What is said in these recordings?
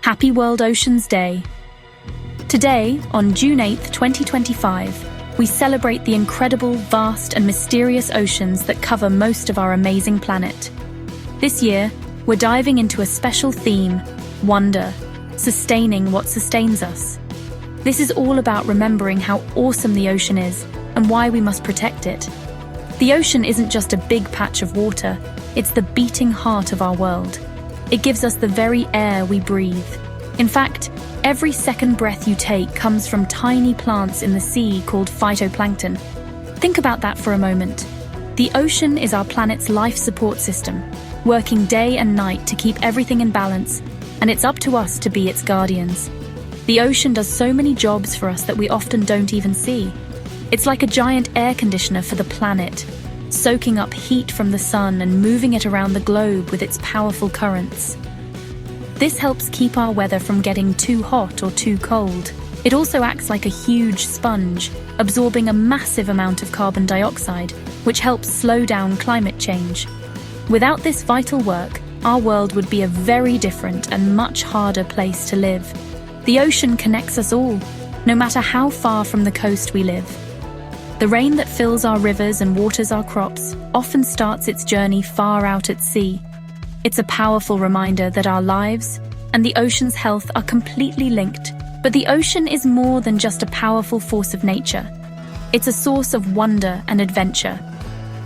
Happy World Oceans Day. Today, on June 8th, 2025, we celebrate the incredible, vast and mysterious oceans that cover most of our amazing planet. This year, we're diving into a special theme, wonder, sustaining what sustains us. This is all about remembering how awesome the ocean is and why we must protect it. The ocean isn't just a big patch of water, it's the beating heart of our world. It gives us the very air we breathe. In fact, every second breath you take comes from tiny plants in the sea called phytoplankton. Think about that for a moment. The ocean is our planet's life support system, working day and night to keep everything in balance, and it's up to us to be its guardians. The ocean does so many jobs for us that we often don't even see. It's like a giant air conditioner for the planet, soaking up heat from the sun and moving it around the globe with its powerful currents. This helps keep our weather from getting too hot or too cold. It also acts like a huge sponge, absorbing a massive amount of carbon dioxide, which helps slow down climate change. Without this vital work, our world would be a very different and much harder place to live. The ocean connects us all, no matter how far from the coast we live. The rain that fills our rivers and waters our crops often starts its journey far out at sea. It's a powerful reminder that our lives and the ocean's health are completely linked. But the ocean is more than just a powerful force of nature. It's a source of wonder and adventure.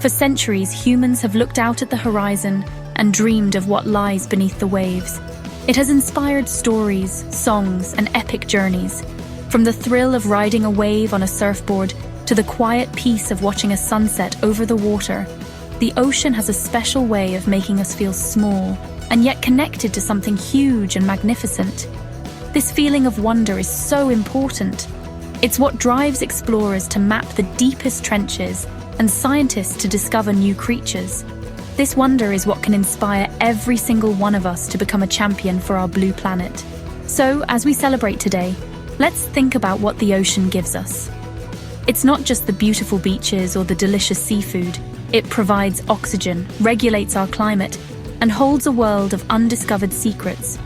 For centuries, humans have looked out at the horizon and dreamed of what lies beneath the waves. It has inspired stories, songs, and epic journeys. From the thrill of riding a wave on a surfboard to the quiet peace of watching a sunset over the water, the ocean has a special way of making us feel small and yet connected to something huge and magnificent. This feeling of wonder is so important. It's what drives explorers to map the deepest trenches and scientists to discover new creatures. This wonder is what can inspire every single one of us to become a champion for our blue planet. So, as we celebrate today, let's think about what the ocean gives us. It's not just the beautiful beaches or the delicious seafood. It provides oxygen, regulates our climate, and holds a world of undiscovered secrets.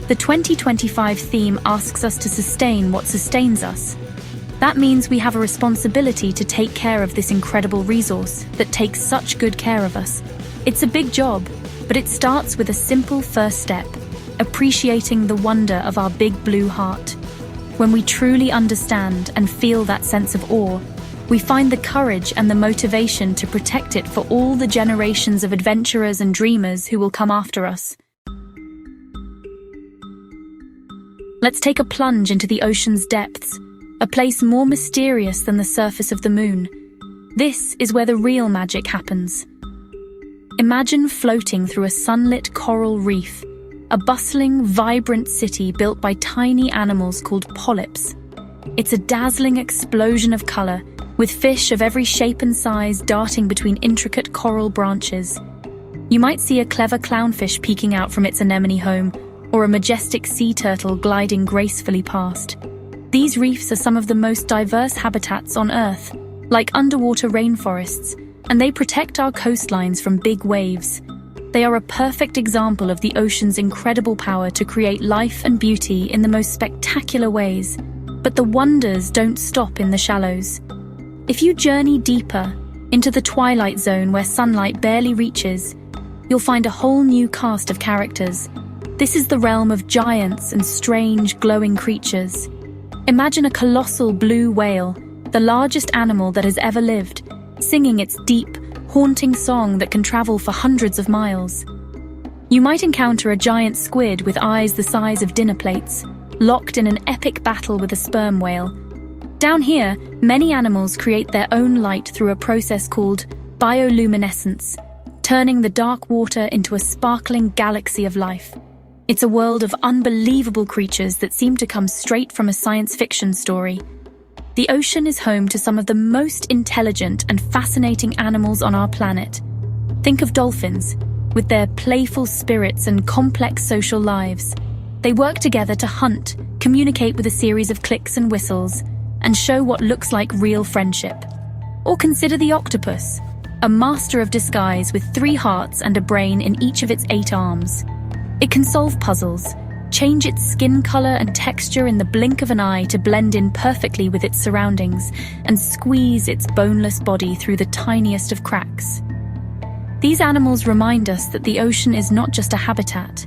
The 2025 theme asks us to sustain what sustains us. That means we have a responsibility to take care of this incredible resource that takes such good care of us. It's a big job, but it starts with a simple first step: appreciating the wonder of our big blue heart. When we truly understand and feel that sense of awe, we find the courage and the motivation to protect it for all the generations of adventurers and dreamers who will come after us. Let's take a plunge into the ocean's depths, a place more mysterious than the surface of the moon. This is where the real magic happens. Imagine floating through a sunlit coral reef, a bustling, vibrant city built by tiny animals called polyps. It's a dazzling explosion of color, with fish of every shape and size darting between intricate coral branches. You might see a clever clownfish peeking out from its anemone home, or a majestic sea turtle gliding gracefully past. These reefs are some of the most diverse habitats on Earth, like underwater rainforests, and they protect our coastlines from big waves. They are a perfect example of the ocean's incredible power to create life and beauty in the most spectacular ways. But the wonders don't stop in the shallows. If you journey deeper, into the twilight zone where sunlight barely reaches, you'll find a whole new cast of characters. This is the realm of giants and strange, glowing creatures. Imagine a colossal blue whale, the largest animal that has ever lived, singing its deep, haunting song that can travel for hundreds of miles. You might encounter a giant squid with eyes the size of dinner plates, locked in an epic battle with a sperm whale. Down here, many animals create their own light through a process called bioluminescence, turning the dark water into a sparkling galaxy of life. It's a world of unbelievable creatures that seem to come straight from a science fiction story. The ocean is home to some of the most intelligent and fascinating animals on our planet. Think of dolphins, with their playful spirits and complex social lives. They work together to hunt, communicate with a series of clicks and whistles, and show what looks like real friendship. Or consider the octopus, a master of disguise with 3 hearts and a brain in each of its 8 arms. It can solve puzzles, change its skin color and texture in the blink of an eye to blend in perfectly with its surroundings, and squeeze its boneless body through the tiniest of cracks. These animals remind us that the ocean is not just a habitat.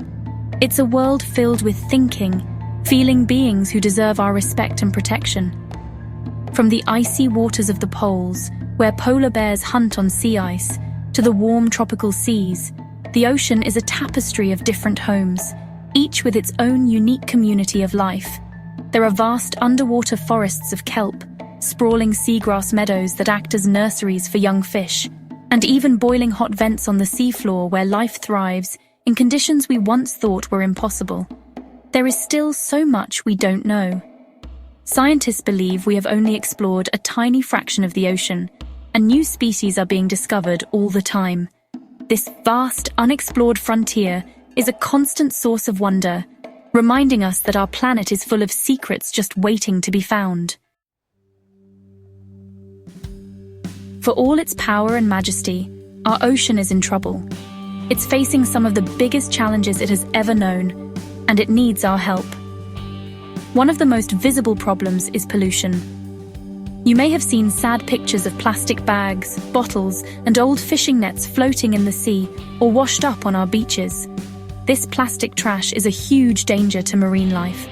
It's a world filled with thinking, feeling beings who deserve our respect and protection. From the icy waters of the poles, where polar bears hunt on sea ice, to the warm tropical seas, the ocean is a tapestry of different homes, each with its own unique community of life. There are vast underwater forests of kelp, sprawling seagrass meadows that act as nurseries for young fish, and even boiling hot vents on the seafloor where life thrives in conditions we once thought were impossible. There is still so much we don't know. Scientists believe we have only explored a tiny fraction of the ocean, and new species are being discovered all the time. This vast, unexplored frontier is a constant source of wonder, reminding us that our planet is full of secrets just waiting to be found. For all its power and majesty, our ocean is in trouble. It's facing some of the biggest challenges it has ever known, and it needs our help. One of the most visible problems is pollution. You may have seen sad pictures of plastic bags, bottles, and old fishing nets floating in the sea or washed up on our beaches. This plastic trash is a huge danger to marine life.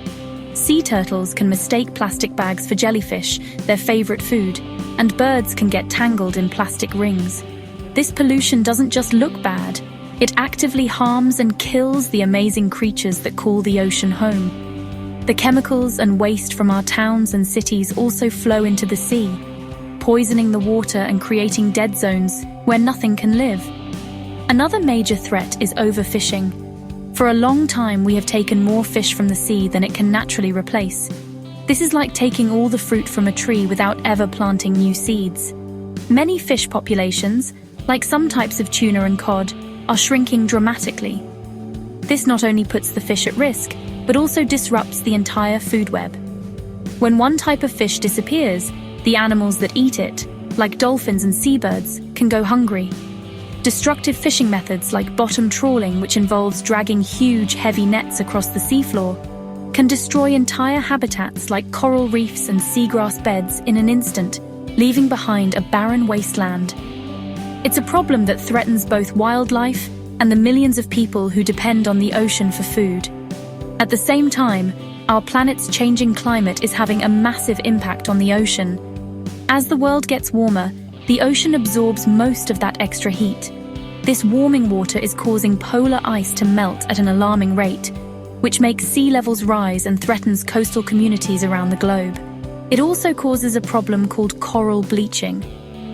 Sea turtles can mistake plastic bags for jellyfish, their favorite food, and birds can get tangled in plastic rings. This pollution doesn't just look bad, it actively harms and kills the amazing creatures that call the ocean home. The chemicals and waste from our towns and cities also flow into the sea, poisoning the water and creating dead zones where nothing can live. Another major threat is overfishing. For a long time, we have taken more fish from the sea than it can naturally replace. This is like taking all the fruit from a tree without ever planting new seeds. Many fish populations, like some types of tuna and cod, are shrinking dramatically. This not only puts the fish at risk, but also disrupts the entire food web. When one type of fish disappears, the animals that eat it, like dolphins and seabirds, can go hungry. Destructive fishing methods like bottom trawling, which involves dragging huge, heavy nets across the seafloor, can destroy entire habitats like coral reefs and seagrass beds in an instant, leaving behind a barren wasteland. It's a problem that threatens both wildlife and the millions of people who depend on the ocean for food. At the same time, our planet's changing climate is having a massive impact on the ocean. As the world gets warmer, the ocean absorbs most of that extra heat. This warming water is causing polar ice to melt at an alarming rate, which makes sea levels rise and threatens coastal communities around the globe. It also causes a problem called coral bleaching.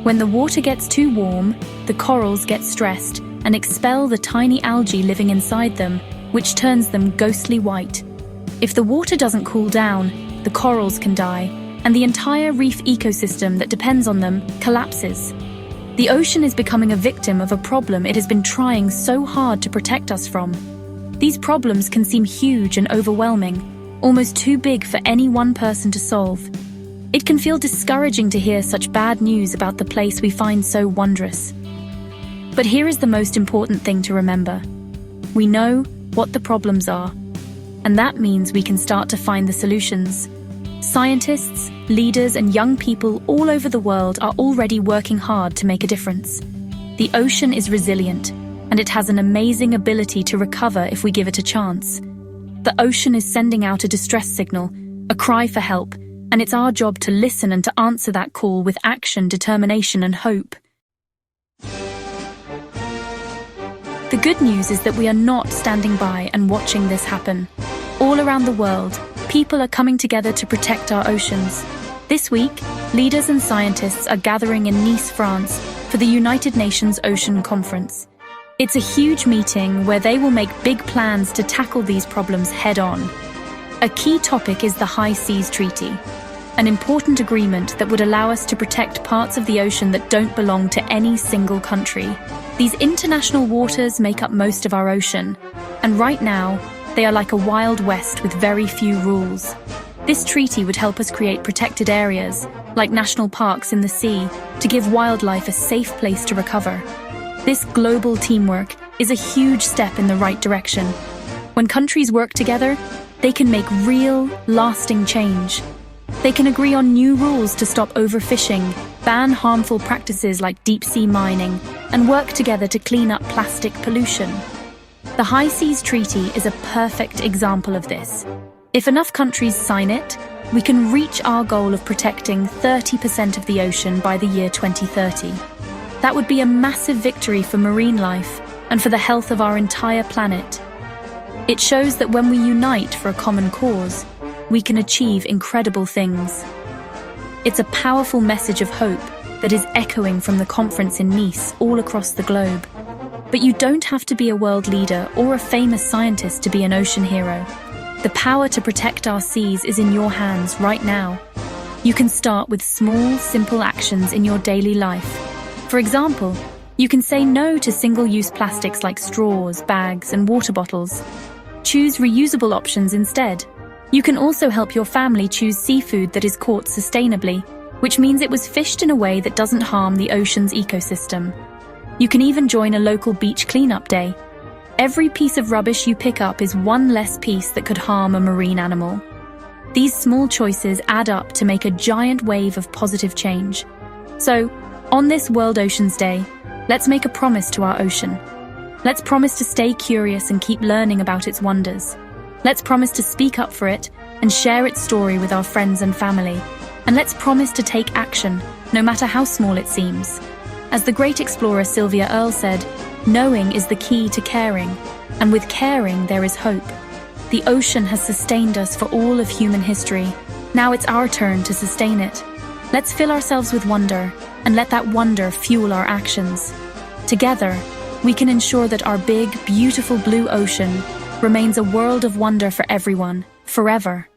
When the water gets too warm, the corals get stressed and expel the tiny algae living inside them, which turns them ghostly white. If the water doesn't cool down, the corals can die, and the entire reef ecosystem that depends on them collapses. The ocean is becoming a victim of a problem it has been trying so hard to protect us from. These problems can seem huge and overwhelming, almost too big for any one person to solve. It can feel discouraging to hear such bad news about the place we find so wondrous. But here is the most important thing to remember. We know what the problems are, and that means we can start to find the solutions. Scientists, leaders, and young people all over the world are already working hard to make a difference. The ocean is resilient, and it has an amazing ability to recover if we give it a chance. The ocean is sending out a distress signal, a cry for help, and it's our job to listen and to answer that call with action, determination, and hope. The good news is that we are not standing by and watching this happen. All around the world, people are coming together to protect our oceans. This week, leaders and scientists are gathering in Nice, France, for the United Nations Ocean Conference. It's a huge meeting where they will make big plans to tackle these problems head-on. A key topic is the High Seas Treaty, an important agreement that would allow us to protect parts of the ocean that don't belong to any single country. These international waters make up most of our ocean, and right now, they are like a wild west with very few rules. This treaty would help us create protected areas, like national parks in the sea, to give wildlife a safe place to recover. This global teamwork is a huge step in the right direction. When countries work together, they can make real, lasting change. They can agree on new rules to stop overfishing, ban harmful practices like deep-sea mining, and work together to clean up plastic pollution. The High Seas Treaty is a perfect example of this. If enough countries sign it, we can reach our goal of protecting 30% of the ocean by the year 2030. That would be a massive victory for marine life and for the health of our entire planet. It shows that when we unite for a common cause, we can achieve incredible things. It's a powerful message of hope that is echoing from the conference in Nice all across the globe. But you don't have to be a world leader or a famous scientist to be an ocean hero. The power to protect our seas is in your hands right now. You can start with small, simple actions in your daily life. For example, you can say no to single-use plastics like straws, bags, and water bottles. Choose reusable options instead. You can also help your family choose seafood that is caught sustainably, which means it was fished in a way that doesn't harm the ocean's ecosystem. You can even join a local beach cleanup day. Every piece of rubbish you pick up is one less piece that could harm a marine animal. These small choices add up to make a giant wave of positive change. So, on this World Oceans Day, let's make a promise to our ocean. Let's promise to stay curious and keep learning about its wonders. Let's promise to speak up for it and share its story with our friends and family. And let's promise to take action, no matter how small it seems. As the great explorer Sylvia Earle said, knowing is the key to caring, and with caring there is hope. The ocean has sustained us for all of human history. Now it's our turn to sustain it. Let's fill ourselves with wonder, and let that wonder fuel our actions. Together, we can ensure that our big, beautiful blue ocean remains a world of wonder for everyone, forever.